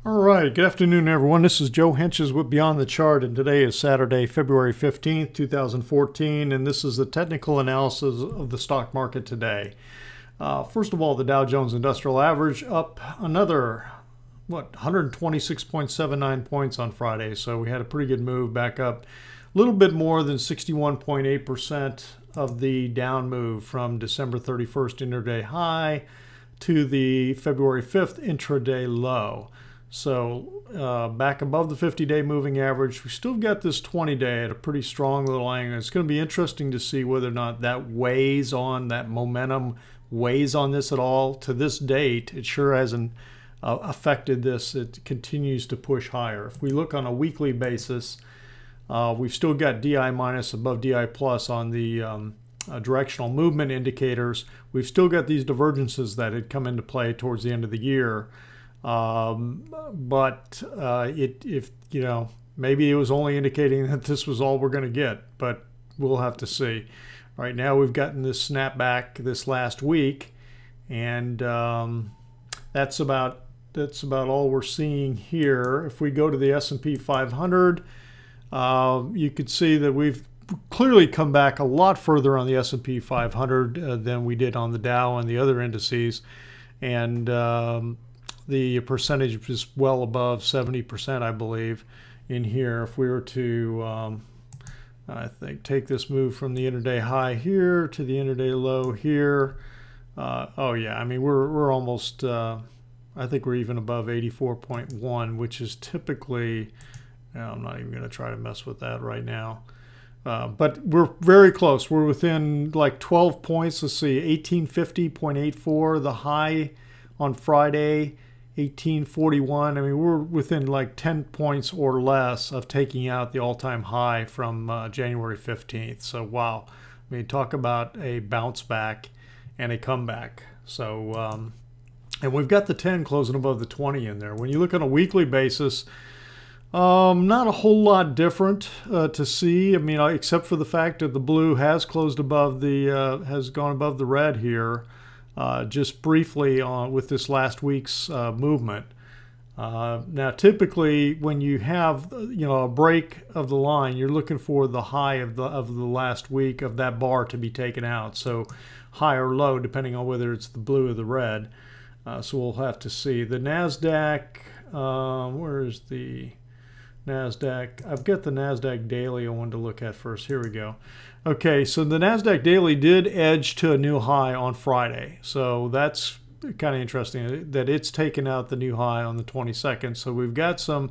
All right, good afternoon, everyone. This is Joe Henches with Beyond the Chart, and today is Saturday, February 15th, 2014, and this is the technical analysis of the stock market today. First of all, the Dow Jones Industrial Average up another, 126.79 points on Friday, so we had a pretty good move back up. A little bit more than 61.8% of the down move from December 31st intraday high to the February 5th intraday low. So back above the 50-day moving average. We still got this 20-day at a pretty strong little angle. It's going to be interesting to see whether or not that weighs on, that momentum weighs on this at all. To this date, it sure hasn't affected this. It continues to push higher. If we look on a weekly basis, we've still got DI minus above DI plus on the directional movement indicators. We've still got these divergences that had come into play towards the end of the year. If you know, maybe it was only indicating that this was all we're going to get, but we'll have to see. Right now we've gotten this snapback this last week, and that's about all we're seeing here. If we go to the S&P 500, you could see that we've clearly come back a lot further on the S&P 500 than we did on the Dow and the other indices, and the percentage is well above 70%, I believe, in here. If we were to, I think, take this move from the intraday high here to the intraday low here. Oh yeah, I mean we're almost. I think we're even above 84.1, which is typically. I'm not even going to try to mess with that right now. But we're very close. We're within like 12 points. Let's see, 1850.84, the high on Friday. 1841. I mean, we're within like 10 points or less of taking out the all-time high from January 15th. So, wow. I mean, talk about a bounce back and a comeback. So, and we've got the 10 closing above the 20 in there. When you look on a weekly basis, not a whole lot different to see. I mean, except for the fact that the blue has closed above the, has gone above the red here. Just briefly with this last week's movement. Now, typically, when you have a break of the line, you're looking for the high of the last week of that bar to be taken out. So, high or low, depending on whether it's the blue or the red. So we'll have to see. The Nasdaq. Where is the Nasdaq? I've got the Nasdaq Daily I wanted to look at first. Here we go. Okay, so the Nasdaq Daily did edge to a new high on Friday. So that's kind of interesting that it's taken out the new high on the 22nd. So we've got some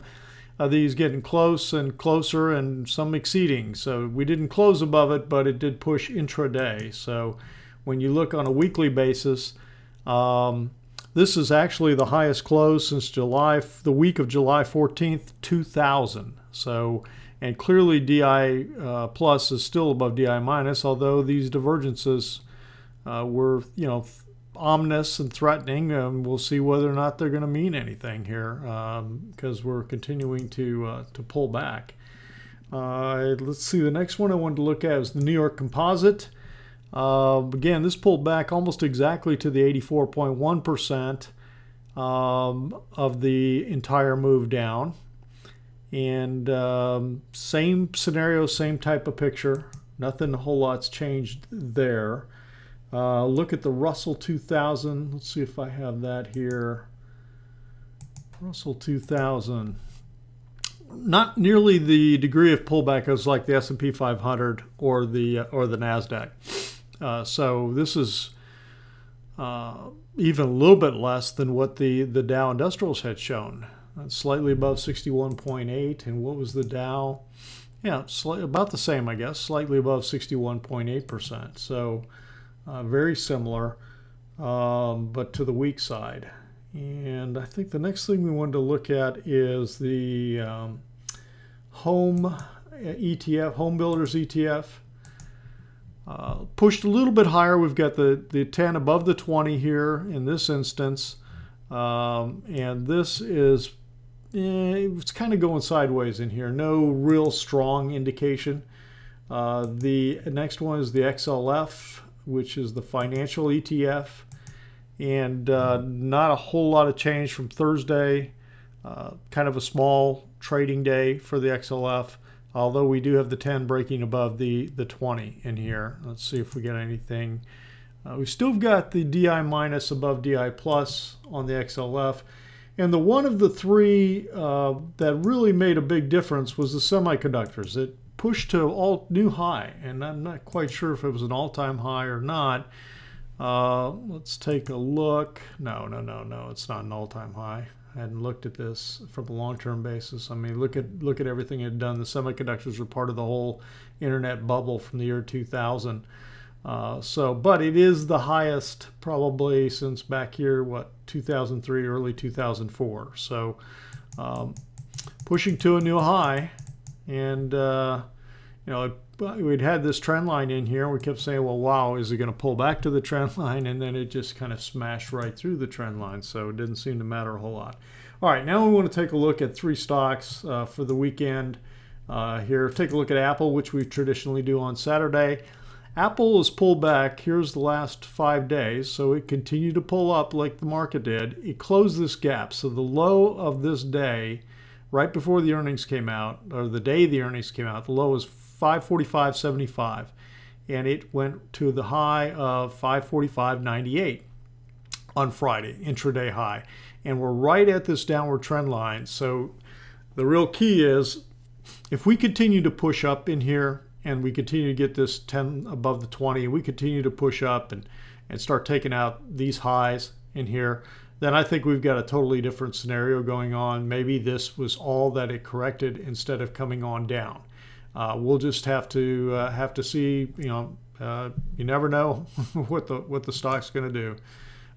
of these getting close and closer and some exceeding. So we didn't close above it, but it did push intraday. So when you look on a weekly basis, this is actually the highest close since the week of July 14th, 2000. So, and clearly DI plus is still above DI minus, although these divergences were, ominous and threatening. We'll see whether or not they're going to mean anything here because we're continuing to pull back. Let's see, the next one I wanted to look at is the New York Composite. Again, this pulled back almost exactly to the 84.1% of the entire move down. And same scenario, same type of picture. Nothing a whole lot's changed there. Look at the Russell 2000. Let's see if I have that here. Russell 2000. Not nearly the degree of pullback as like the S&P 500 or the Nasdaq. So this is even a little bit less than what the Dow Industrials had shown. Slightly above 61.8, and what was the Dow? Yeah, about the same, I guess. Slightly above 61.8%. So very similar, but to the weak side. And I think the next thing we wanted to look at is the Home ETF, Homebuilders ETF. Pushed a little bit higher. We've got the 10 above the 20 here in this instance. And this is, it's kind of going sideways in here. No real strong indication. The next one is the XLF, which is the financial ETF. And not a whole lot of change from Thursday. kind of a small trading day for the XLF, although we do have the 10 breaking above the 20 in here. Let's see if we get anything. We've still got the DI minus above DI plus on the XLF. And the one of the three that really made a big difference was the semiconductors. It pushed to all new high, and I'm not quite sure if it was an all-time high or not. Let's take a look. No, it's not an all-time high. I hadn't looked at this from a long-term basis. I mean, look at everything it had done. The semiconductors were part of the whole internet bubble from the year 2000. But it is the highest probably since back here, what, 2003, early 2004. So pushing to a new high, and we'd had this trend line in here. We kept saying, well, wow, is it going to pull back to the trend line? And then it just kind of smashed right through the trend line. So it didn't seem to matter a whole lot. All right, now we want to take a look at three stocks for the weekend here. Take a look at Apple, which we traditionally do on Saturday. Apple has pulled back. Here's the last 5 days. So it continued to pull up like the market did. It closed this gap. So the low of this day, right before the earnings came out, or the day the earnings came out, the low was 545.75. And it went to the high of 545.98 on Friday, intraday high. And we're right at this downward trend line. So the real key is if we continue to push up in here, and we continue to get this 10 above the 20, and we continue to push up and start taking out these highs in here, then I think we've got a totally different scenario going on. Maybe this was all that it corrected instead of coming on down. We'll just have to see. You never know what the stock's going to do,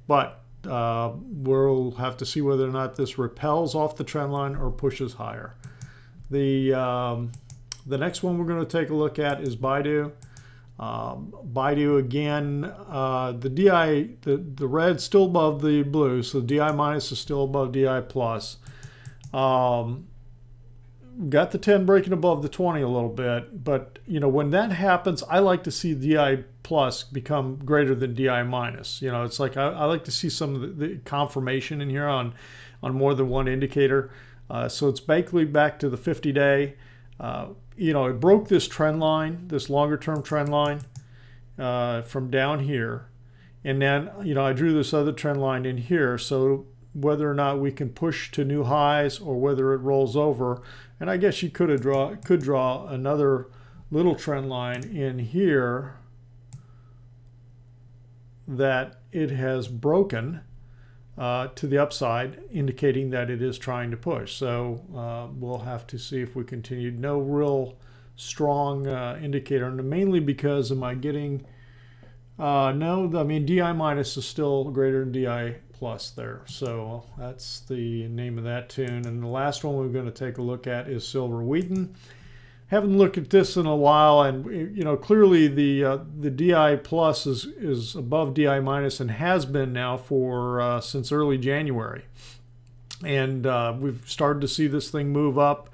but we'll have to see whether or not this repels off the trend line or pushes higher. The next one we're going to take a look at is BIDU. BIDU again, the DI, the red's still above the blue, so DI minus is still above DI plus. Got the 10 breaking above the 20 a little bit, but when that happens, I like to see DI plus become greater than DI minus. It's like I like to see some of the confirmation in here on more than one indicator. So it's basically back to the 50-day. It broke this trend line, this longer term trend line from down here. And then, I drew this other trend line in here. So whether or not we can push to new highs or whether it rolls over. And I guess you could draw another little trend line in here that it has broken to the upside, indicating that it is trying to push. So we'll have to see if we continue. No real strong indicator, and mainly because am I getting no, I mean DI minus is still greater than DI plus there. So that's the name of that tune. And the last one we're going to take a look at is Silver Wheaton. Haven't looked at this in a while, and clearly the DI plus is above DI minus and has been now for since early January, and we've started to see this thing move up,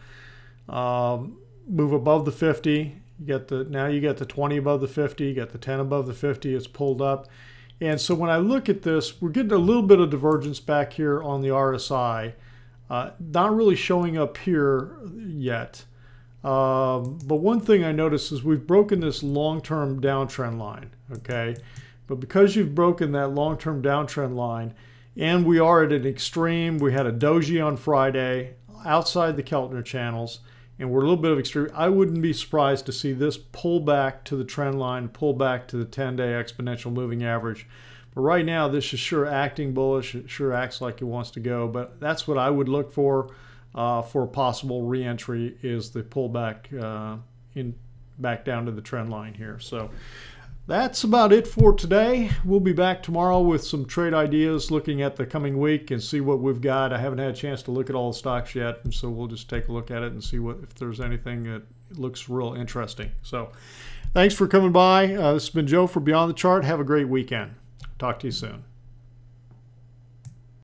move above the 50. Now you get the 20 above the 50, you got the 10 above the 50. It's pulled up, and so when I look at this, we're getting a little bit of divergence back here on the RSI, not really showing up here yet. But one thing I noticed is we've broken this long-term downtrend line, okay? But because you've broken that long-term downtrend line, and we are at an extreme, we had a doji on Friday outside the Keltner channels, and we're a little bit of extreme, I wouldn't be surprised to see this pull back to the trend line, pull back to the 10-day exponential moving average. But right now, this is sure acting bullish. It sure acts like it wants to go, but that's what I would look for possible re-entry, is the pullback back down to the trend line here. So that's about it for today. We'll be back tomorrow with some trade ideas, looking at the coming week and see what we've got. I haven't had a chance to look at all the stocks yet, and so we'll just take a look at it and see if there's anything that looks real interesting. So thanks for coming by. This has been Joe for Beyond the Chart. Have a great weekend. Talk to you soon.